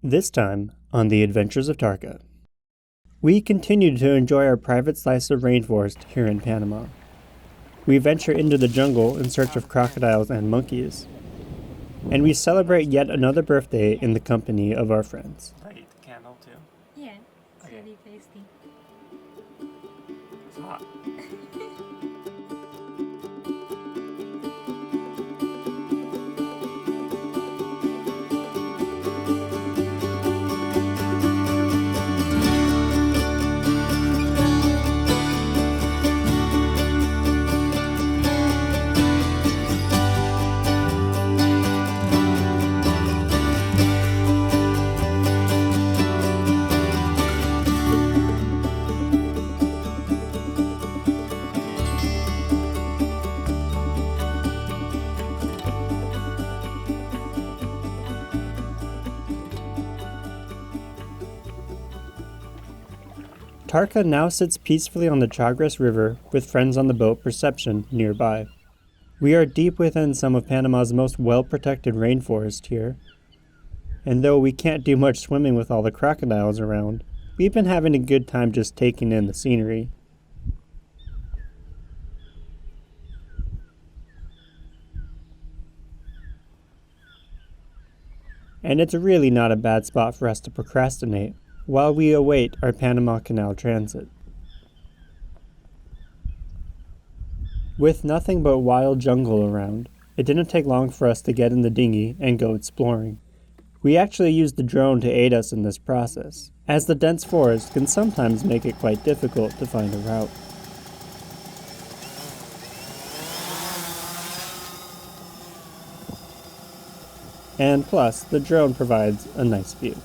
This time on The Adventures of Tarka. We continue to enjoy our private slice of rainforest here in Panama. We venture into the jungle in search of crocodiles and monkeys. And we celebrate yet another birthday in the company of our friends. Light the candle too. Yeah, it's Okay. really tasty. It's hot. Tarka now sits peacefully on the Chagres River with friends on the boat Perception nearby. We are deep within some of Panama's most well-protected rainforest here. And though we can't do much swimming with all the crocodiles around, we've been having a good time just taking in the scenery. And it's really not a bad spot for us to procrastinate while we await our Panama Canal transit. With nothing but wild jungle around, it didn't take long for us to get in the dinghy and go exploring. We actually used the drone to aid us in this process, as the dense forest can sometimes make it quite difficult to find a route. And plus, the drone provides a nice view.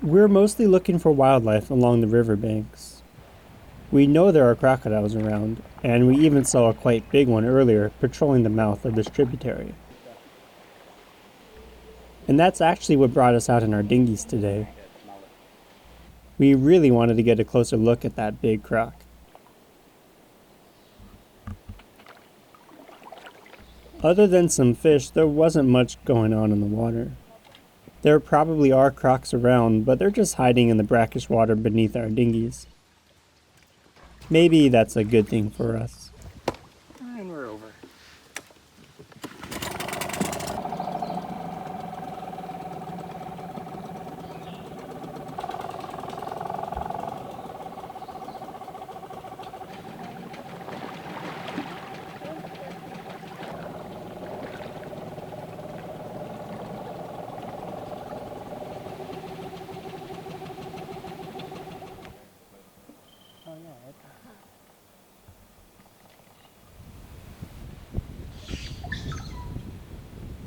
We're mostly looking for wildlife along the riverbanks. We know there are crocodiles around, and we even saw a quite big one earlier patrolling the mouth of this tributary. And that's actually what brought us out in our dinghies today. We really wanted to get a closer look at that big croc. Other than some fish, there wasn't much going on in the water. There probably are crocs around, but they're just hiding in the brackish water beneath our dinghies. Maybe that's a good thing for us. And we're over.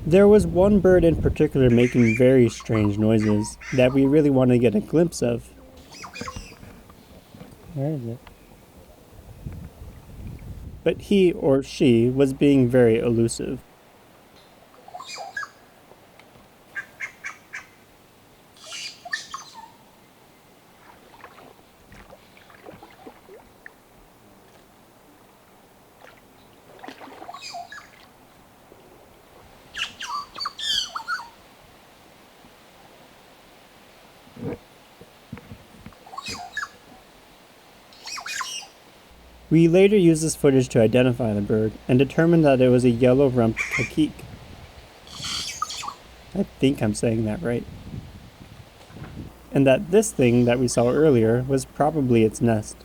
There was one bird in particular making very strange noises that we really wanted to get a glimpse of. Where is it? But he or she was being very elusive. We later used this footage to identify the bird and determined that it was a yellow-rumped cacique. I think I'm saying that right. And that this thing that we saw earlier was probably its nest.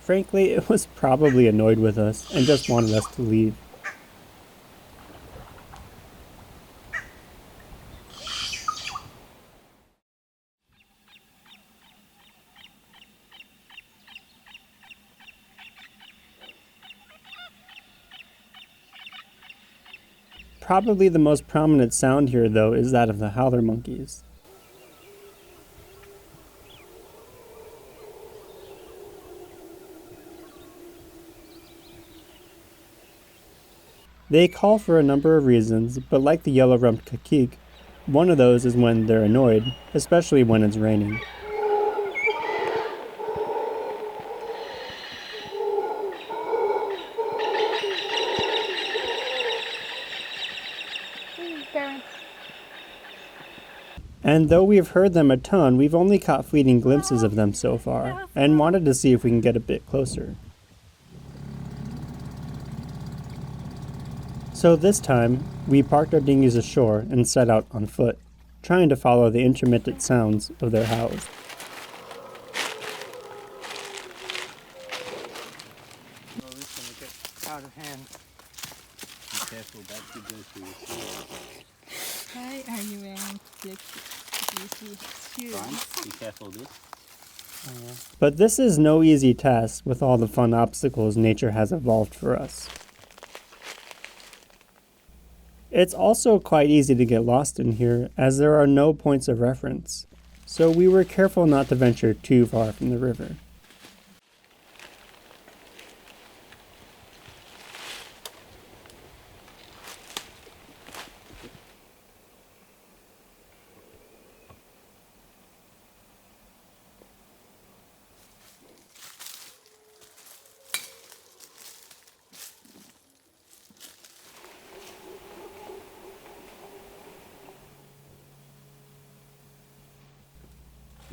Frankly, it was probably annoyed with us and just wanted us to leave. Probably the most prominent sound here, though, is that of the howler monkeys. They call for a number of reasons, but like the yellow-rumped cacique, one of those is when they're annoyed, especially when it's raining. And though we've heard them a ton, we've only caught fleeting glimpses of them so far, and wanted to see if we can get a bit closer. So this time, we parked our dinghies ashore and set out on foot, trying to follow the intermittent sounds of their howls. Oh, this is gonna get out of hand. Be careful, that could go through your shoes. Why are you wearing greasy shoes? Fine, be careful of this. But this is no easy task with all the fun obstacles nature has evolved for us. It's also quite easy to get lost in here, as there are no points of reference, so we were careful not to venture too far from the river.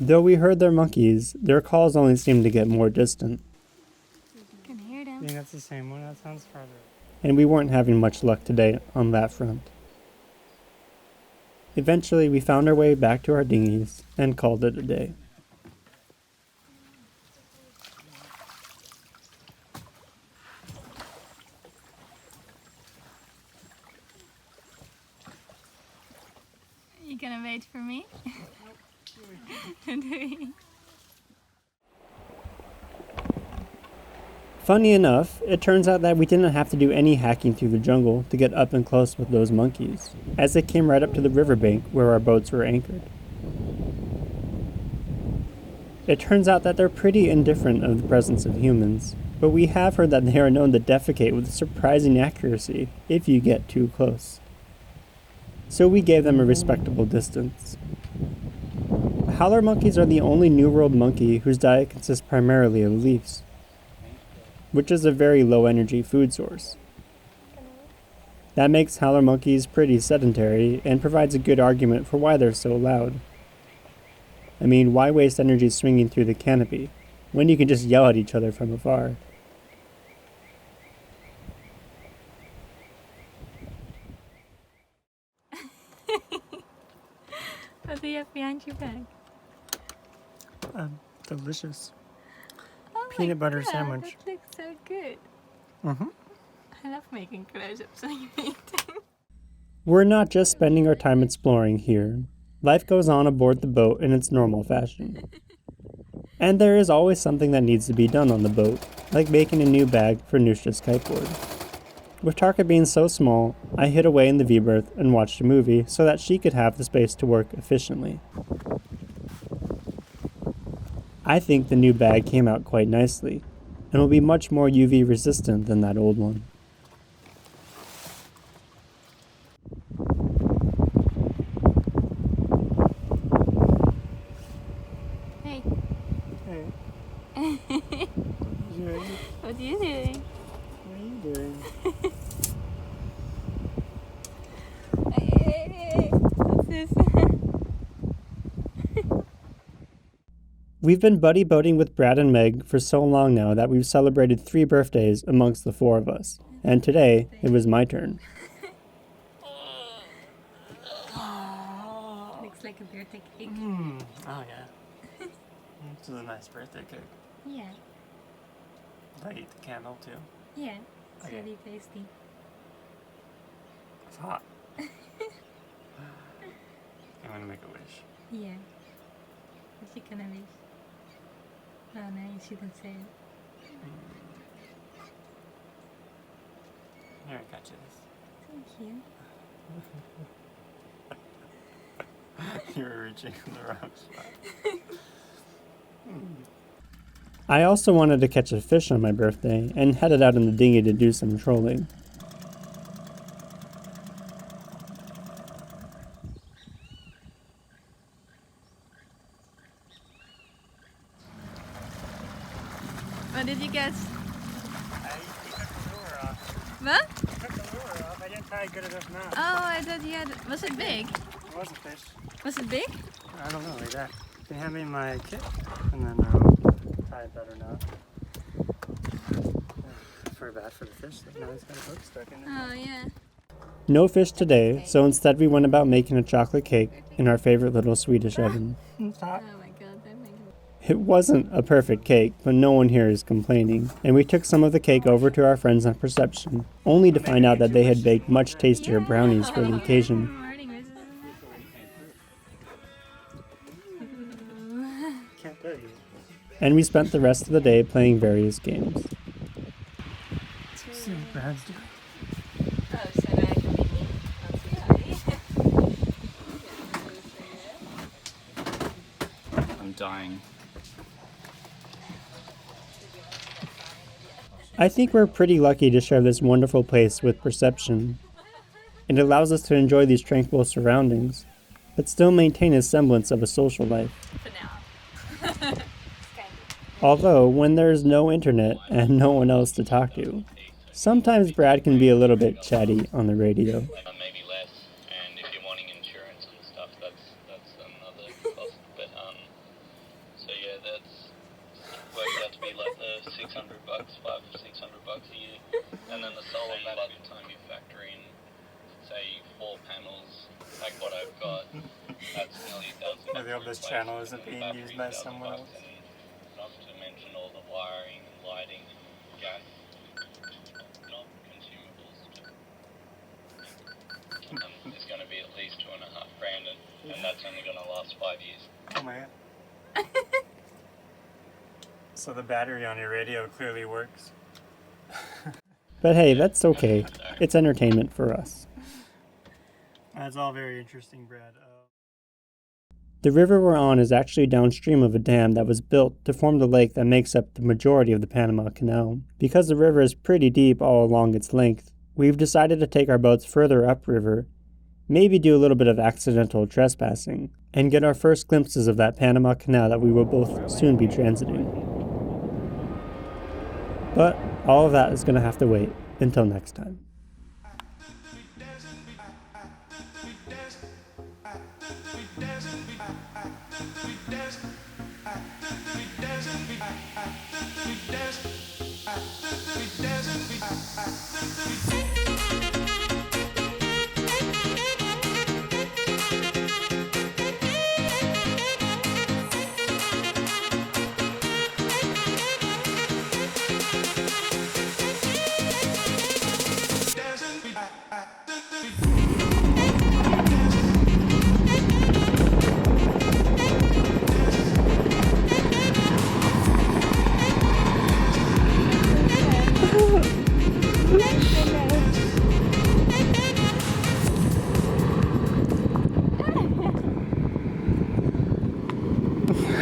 Though we heard their monkeys, their calls only seemed to get more distant, I can hear them. I think that's the same one. That sounds farther. and we weren't having much luck today on that front. Eventually, we found our way back to our dinghies and called it a day. You gonna wait for me? Funny enough, it turns out that we didn't have to do any hacking through the jungle to get up and close with those monkeys, as they came right up to the riverbank where our boats were anchored. It turns out that they're pretty indifferent of the presence of humans, but we have heard that they are known to defecate with surprising accuracy if you get too close. So we gave them a respectable distance. Howler monkeys are the only New World monkey whose diet consists primarily of leaves, which is a very low-energy food source. That makes howler monkeys pretty sedentary and provides a good argument for why they're so loud. I mean, why waste energy swinging through the canopy when you can just yell at each other from afar? What do you have behind your back? Delicious. Oh Peanut my butter God, sandwich. That looks so good. Mm-hmm. I love making close-ups when you're eating. We're not just spending our time exploring here. Life goes on aboard the boat in its normal fashion. And there is always something that needs to be done on the boat, like making a new bag for Nushta's kiteboard. With Tarka being so small, I hid away in the V-berth and watched a movie so that she could have the space to work efficiently. I think the new bag came out quite nicely, and will be much more UV resistant than that old one. Hey. Hey. What are you doing? What are you doing? Hey. What's this? We've been buddy boating with Brad and Meg for so long now that we've celebrated 3 birthdays amongst the 4 of us. And today, it was my turn. Looks like a birthday cake. Oh yeah. This is a nice birthday cake. Yeah. I eat the candle too. Yeah. It's Okay. really tasty. It's hot. I'm gonna make a wish. Yeah. What you gonna wish? Oh no, you shouldn't say it. Here, I got you Thank you. this. You were reaching in the wrong spot. I also wanted to catch a fish on my birthday and headed out in the dinghy to do some trolling. What did you guess? I took the lure off. What? I took the lure off. I didn't tie a good enough knot. Oh, I thought you had. Was it big? It was a fish. Was it big? I don't know, like that. You can hand me my kit, and then I'll tie a better knot. For bad for the fish, now he's got a hook stuck in it. Oh yeah. No fish today, so instead we went about making a chocolate cake in our favorite little Swedish oven. Oh my God, that makes. It wasn't a perfect cake, but no one here is complaining, and we took some of the cake over to our friends on Perception, only to find out that they had baked much tastier brownies for the occasion. And we spent the rest of the day playing various games. See what Brad's doing. Oh, so now I can be me. Not too I'm dying. I think we're pretty lucky to share this wonderful place with Perception. It allows us to enjoy these tranquil surroundings, but still maintain a semblance of a social life. For now. Although, when there's no internet and no one else to talk to, sometimes Brad can be a little bit chatty on the radio. Maybe less, and if you're wanting insurance and stuff, that's another cost. But so yeah, that's works out to be like the $600, $500-600 a year, and then the solar by the time you factor in, say, 4 panels, like what I've got, that's nearly $1,000. I hope this channel isn't being used by someone else. And not to mention all the wiring, lighting, gas, not consumables. It's going to be at least $2.5 grand, and that's only going to last 5 years. Oh my god. So the battery on your radio clearly works. But hey, that's okay. It's entertainment for us. That's all very interesting, Brad. The river we're on is actually downstream of a dam that was built to form the lake that makes up the majority of the Panama Canal. Because the river is pretty deep all along its length, we've decided to take our boats further upriver, maybe do a little bit of accidental trespassing, and get our first glimpses of that Panama Canal that we will both soon be transiting. But all of that is going to have to wait until next time.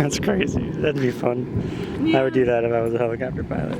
That's crazy. That'd be fun. I would do that if I was a helicopter pilot.